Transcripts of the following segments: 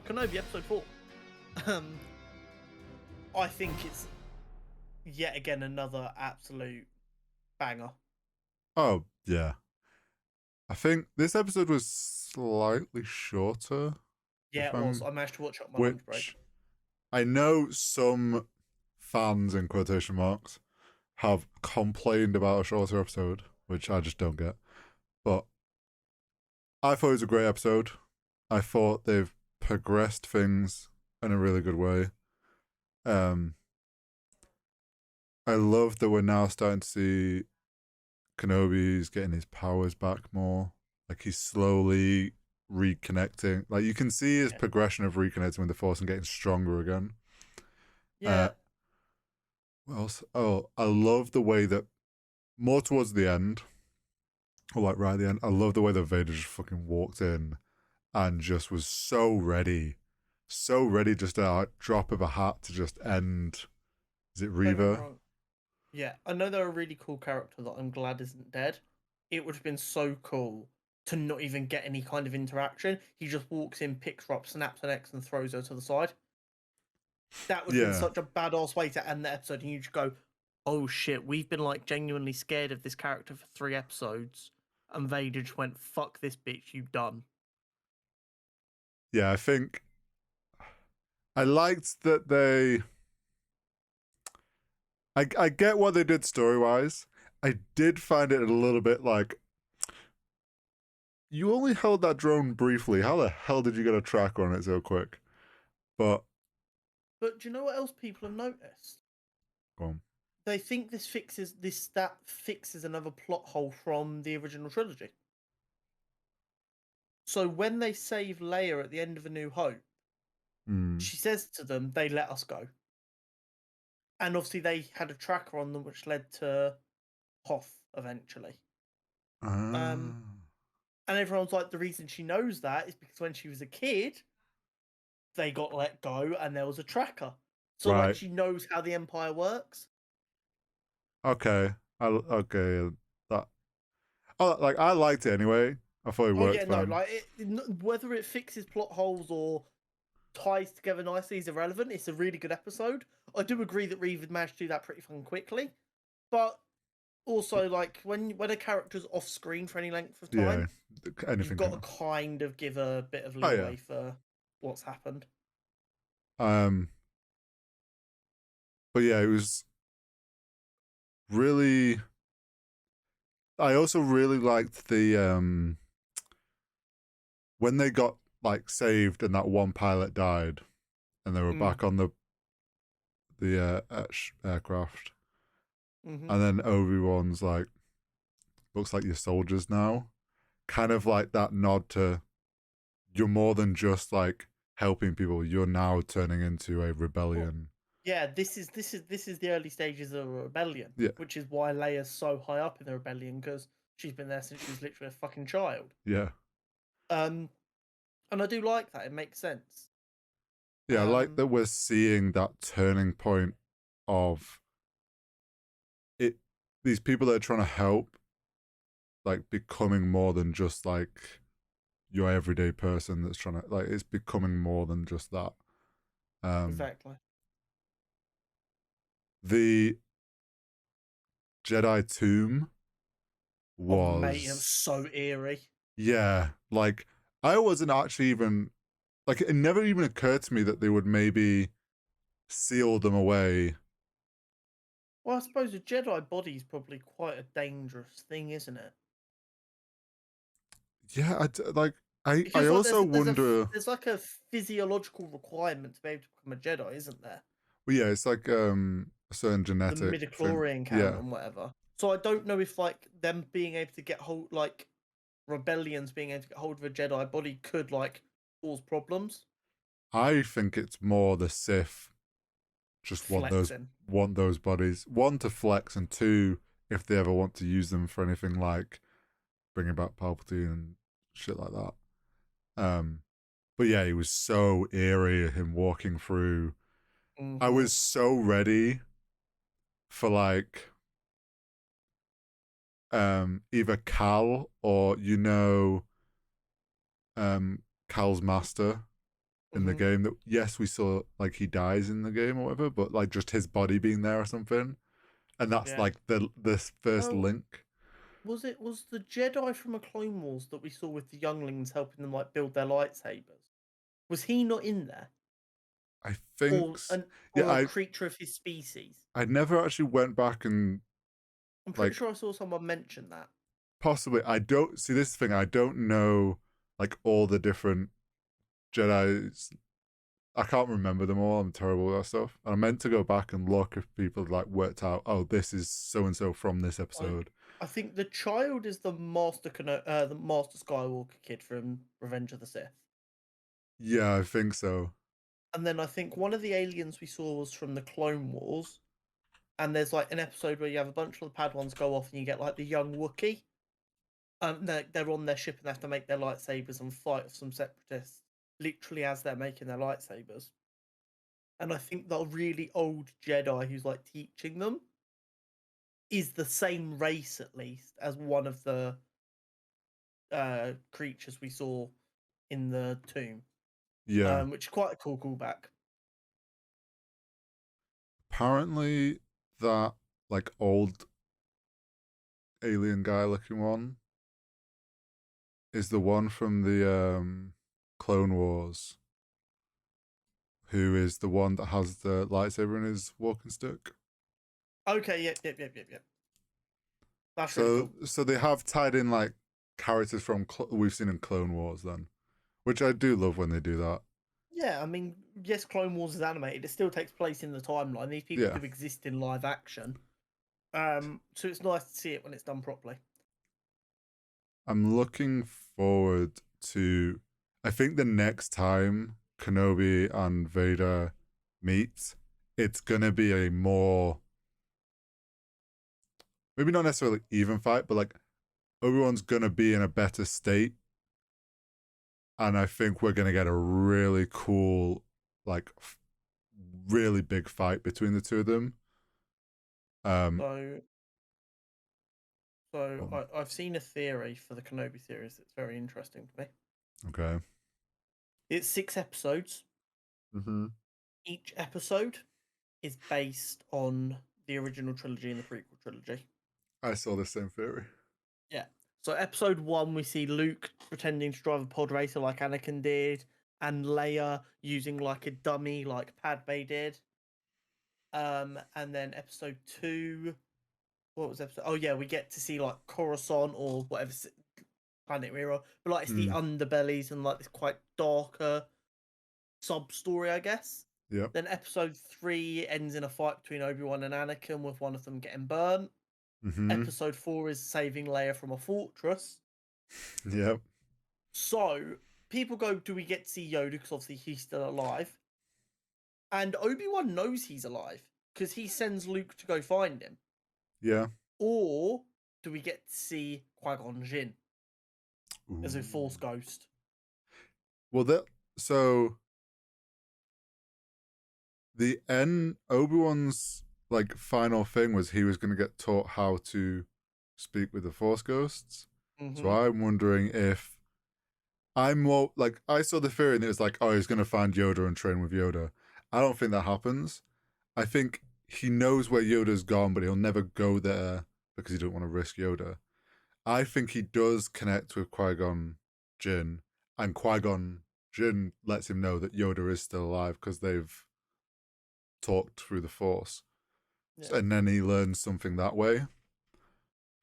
Kenobi episode 4. Um, I think it's yet again another absolute banger. Oh, yeah. I think this episode was slightly shorter. Yeah, it was. I managed to watch it on my lunch break. Which I know some fans, in quotation marks, have complained about a shorter episode, which I just don't get. But I thought it was a great episode. I thought they've progressed things in a really good way. I love that we're now starting to see Kenobi's getting his powers back more. Like he's slowly reconnecting. Like you can see his progression of reconnecting with the Force and getting stronger again. Yeah. What else? Oh, I love the way that more towards the end, or like right at the end, I love the way that Vader just fucking walked in and just was so ready just a drop of a hat to just end. Is it Reva? Yeah, I know they're a really cool character that I'm glad isn't dead. It would have been so cool to not even get any kind of interaction. He just walks in, picks her up, snaps an X, and throws her to the side. That would have been such a badass way to end the episode, and you just go, "Oh shit, we've been like genuinely scared of this character for 3 episodes," and Vader just went, "Fuck this bitch, you done." Yeah, I think I liked that they. I get what they did story wise. I did find it a little bit like you only held that drone briefly. How the hell did you get a tracker on it so quick? But do you know what else people have noticed? go on. They think that fixes another plot hole from the original trilogy. So when they save Leia at the end of A New Hope, she says to them, "They let us go." And obviously they had a tracker on them, which led to Hoth eventually. And everyone's like, the reason she knows that is because when she was a kid, they got let go and there was a tracker. So like she knows how the Empire works. Okay. Okay. That. Oh, like I liked it anyway. I thought it worked fine. No, like whether it fixes plot holes or ties together nicely is irrelevant. It's a really good episode. I do agree that Reeve managed to do that pretty fucking quickly, but also like when a character's off screen for any length of time, you've got to kind of give a bit of leeway for what's happened. But yeah, it was really. I also really liked the when they got like saved and that one pilot died, and they were back on the aircraft, and then Obi-Wan's like, looks like you're soldiers now, kind of like that nod to you're more than just like helping people. You're now turning into a rebellion. Yeah, this is the early stages of a rebellion. Yeah. Which is why Leia's so high up in the rebellion, because she's been there since she was literally a fucking child. Yeah. And I do like that. It makes sense. Yeah, I like that we're seeing that turning point of it. These people that are trying to help, like becoming more than just like your everyday person that's trying to like. It's becoming more than just that. Exactly. The Jedi tomb was mate, it was so eerie. Yeah, like I wasn't actually even like it never even occurred to me that they would maybe seal them away. Well, I suppose a Jedi body is probably quite a dangerous thing, isn't it? Yeah, I also wonder. There's like a physiological requirement to be able to become a Jedi, isn't there? Well, yeah, it's like a certain genetic the midichlorian count and whatever. So I don't know if like them being able to get hold, like rebellions being able to get hold of a Jedi body could like cause problems. I think it's more the Sith just Flexing. want those bodies. One, to flex, and two, if they ever want to use them for anything like bringing back Palpatine and shit like that. But yeah, it was so eerie him walking through. I was so ready for like either Cal or Cal's master, in the game that, yes, we saw like he dies in the game or whatever, but like just his body being there or something. And that's like the first link. Was the Jedi from a Clone Wars that we saw with the younglings helping them like build their lightsabers? Was he not in there? I think or a creature of his species? I never actually went back and I'm pretty sure I saw someone mention that. Possibly. I don't see this thing. I don't know like all the different Jedi's. I can't remember them all. I'm terrible with that stuff. And I meant to go back and look if people like worked out, oh, this is so and so from this episode. I think the child is the Master Skywalker kid from Revenge of the Sith. Yeah, I think so. And then I think one of the aliens we saw was from the Clone Wars. And there's like an episode where you have a bunch of the Padawans go off and you get like the young Wookiee. They're on their ship and they have to make their lightsabers and fight with some separatists, literally as they're making their lightsabers. And I think the really old Jedi who's like teaching them is the same race, at least, as one of the creatures we saw in the tomb. Yeah. Which is quite a cool callback. Apparently, that like old alien guy looking one is the one from the Clone Wars, who is the one that has the lightsaber in his walking stick. Okay, yep. That's so really cool. So they have tied in like characters from we've seen in Clone Wars then, which I do love when they do that. Yeah, I mean, yes, Clone Wars is animated. It still takes place in the timeline. These people do exist in live action. So it's nice to see it when it's done properly. I'm looking forward to, I think the next time Kenobi and Vader meet, it's going to be a more, maybe not necessarily even fight, but like Obi-Wan's going to be in a better state. And I think we're going to get a really cool, like, really big fight between the two of them. I've seen a theory for the Kenobi series that's very interesting to me. Okay. It's 6 episodes. Mm-hmm. Each episode is based on the original trilogy and the prequel trilogy. I saw the same theory. Yeah. So episode 1, we see Luke pretending to drive a pod racer like Anakin did, and Leia using like a dummy like Padme did. And then episode 2, what was episode? Oh yeah, we get to see like Coruscant or whatever planet we're on, but like it's the underbellies and like this quite darker sub story, I guess. Yeah. Then episode 3 ends in a fight between Obi-Wan and Anakin, with one of them getting burnt. Mm-hmm. Episode 4 is saving Leia from a fortress. Yep. So people go, do we get to see Yoda? Because obviously he's still alive. And Obi-Wan knows he's alive because he sends Luke to go find him. Yeah. Or do we get to see Qui-Gon Jinn as a Force ghost? Well, so the end, Obi-Wan's like final thing was he was going to get taught how to speak with the Force ghosts. Mm-hmm. So I'm wondering if I'm more like, I saw the theory and it was like, oh, he's going to find Yoda and train with Yoda. I don't think that happens. I think he knows where Yoda's gone, but he'll never go there because he don't want to risk Yoda. I think he does connect with Qui-Gon Jinn, and Qui-Gon Jinn lets him know that Yoda is still alive because they've talked through the Force. Yeah. And then he learns something that way.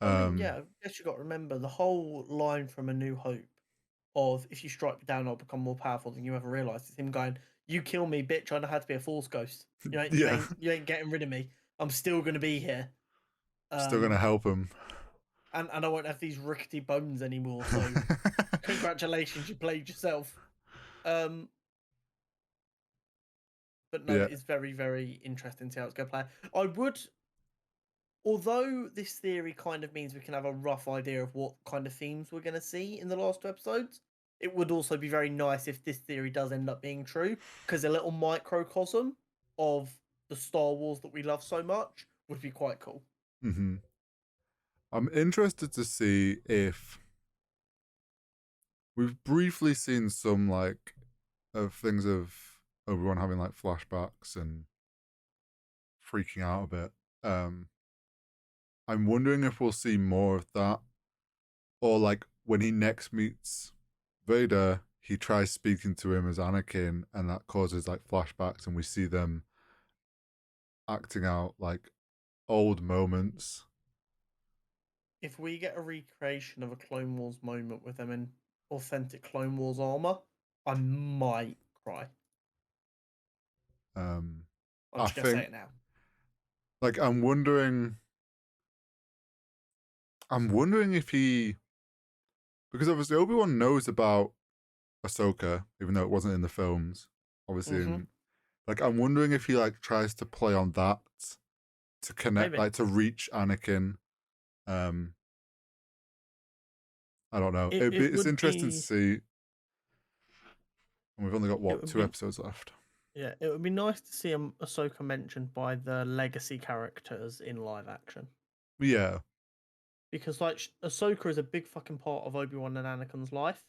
I guess you got to remember the whole line from A New Hope of, if you strike me down, I'll become more powerful than you ever realized. It's him going, you kill me, bitch, I know how to be a Force ghost. You ain't getting rid of me. I'm still going to be here. Still going to help him. And I won't have these rickety bones anymore, so congratulations, you played yourself. But no, it's very, very interesting to see how it's going to play. I would, although this theory kind of means we can have a rough idea of what kind of themes we're going to see in the last 2 episodes, it would also be very nice if this theory does end up being true, because a little microcosm of the Star Wars that we love so much would be quite cool. Mm-hmm. I'm interested to see if we've briefly seen some like things of Obi-Wan having like flashbacks and freaking out a bit. I'm wondering if we'll see more of that, or like when he next meets Vader, he tries speaking to him as Anakin, and that causes like flashbacks, and we see them acting out like old moments. If we get a recreation of a Clone Wars moment with them in authentic Clone Wars armor, I might cry. I'm just gonna say it now. Like, I'm wondering if he, because obviously Obi-Wan knows about Ahsoka, even though it wasn't in the films. Obviously, like, I'm wondering if he like tries to play on that to connect, like, to reach Anakin. I don't know. It's interesting to see. And we've only got 2 episodes left. Yeah, it would be nice to see Ahsoka mentioned by the legacy characters in live action. Yeah. Because like Ahsoka is a big fucking part of Obi-Wan and Anakin's life.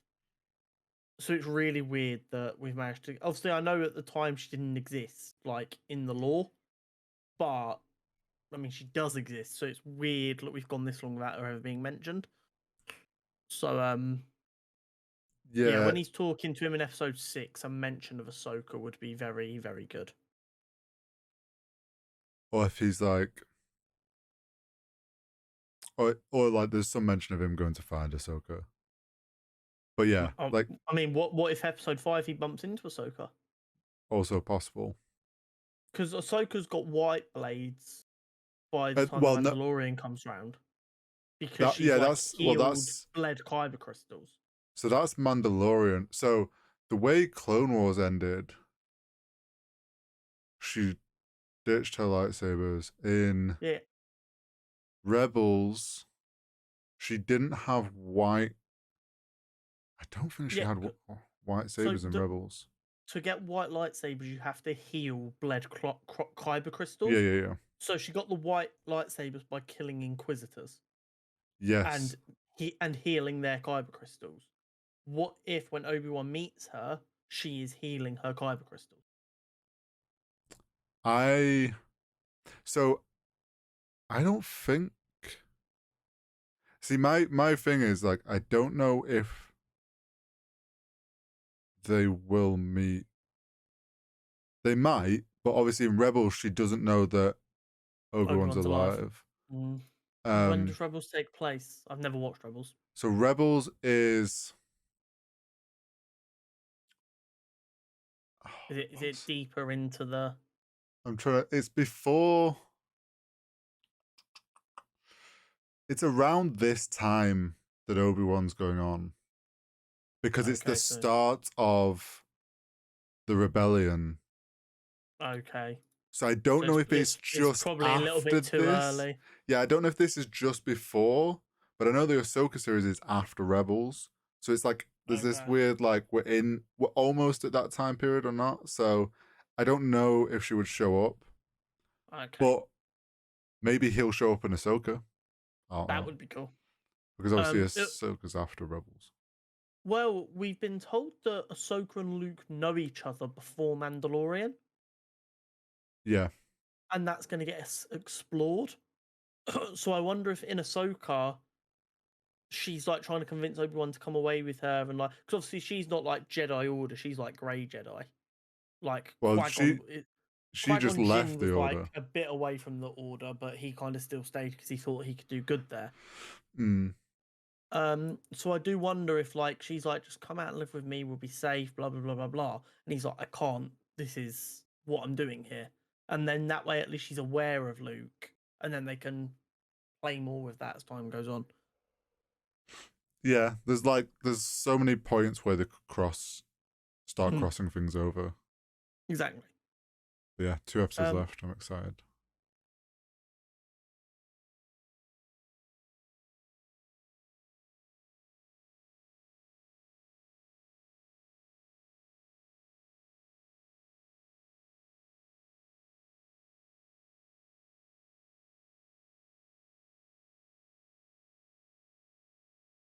So it's really weird that we've managed to. Obviously, I know at the time she didn't exist, like in the lore, but I mean, she does exist. So it's weird that we've gone this long without her ever being mentioned. So, yeah, when he's talking to him in episode 6, a mention of Ahsoka would be very, very good. Or if he's like, or like, there's some mention of him going to find Ahsoka. But yeah, like, I mean, what if episode 5 he bumps into Ahsoka? Also possible. Because Ahsoka's got white blades by the time the Mandalorian comes around. Because she's healed, bled kyber crystals. So that's Mandalorian. So the way Clone Wars ended, she ditched her lightsabers. In Rebels, she didn't have white. I don't think she had white sabers in Rebels. To get white lightsabers, you have to heal bled kyber crystals. Yeah. So she got the white lightsabers by killing Inquisitors. Yes. And healing their kyber crystals. What if when Obi-Wan meets her, she is healing her kyber crystals? I don't think. See, my thing is, like, I don't know if they will meet. They might, but obviously in Rebels she doesn't know that Obi-Wan's alive. When does Rebels take place? I've never watched Rebels. So Rebels is. Is it deeper into the? It's before. It's around this time that Obi-Wan's going on, because it's the start of the rebellion. Okay. So I don't know if it's just probably a little bit too early. Yeah, I don't know if this is just before, but I know the Ahsoka series is after Rebels. So it's like there's this weird, like, we're almost at that time period or not. So I don't know if she would show up. Okay. But maybe he'll show up in Ahsoka. That would be cool. Because obviously Ahsoka's after Rebels. Well, we've been told that Ahsoka and Luke know each other before Mandalorian. Yeah. And that's going to get explored. So I wonder if in Ahsoka, she's like trying to convince Obi-Wan to come away with her, and like, because obviously she's not like Jedi Order, she's like Grey Jedi. Like, well, she just left the Order. Like a bit away from the Order, but he kind of still stayed because he thought he could do good there. So I do wonder if like she's like, just come out and live with me, we'll be safe, blah blah blah blah blah, and he's like, I can't. This is what I'm doing here, and then that way at least she's aware of Luke, and then they can play more with that as time goes on. Yeah, there's so many points where they could start crossing things over. Exactly. But yeah, 2 episodes left. I'm excited.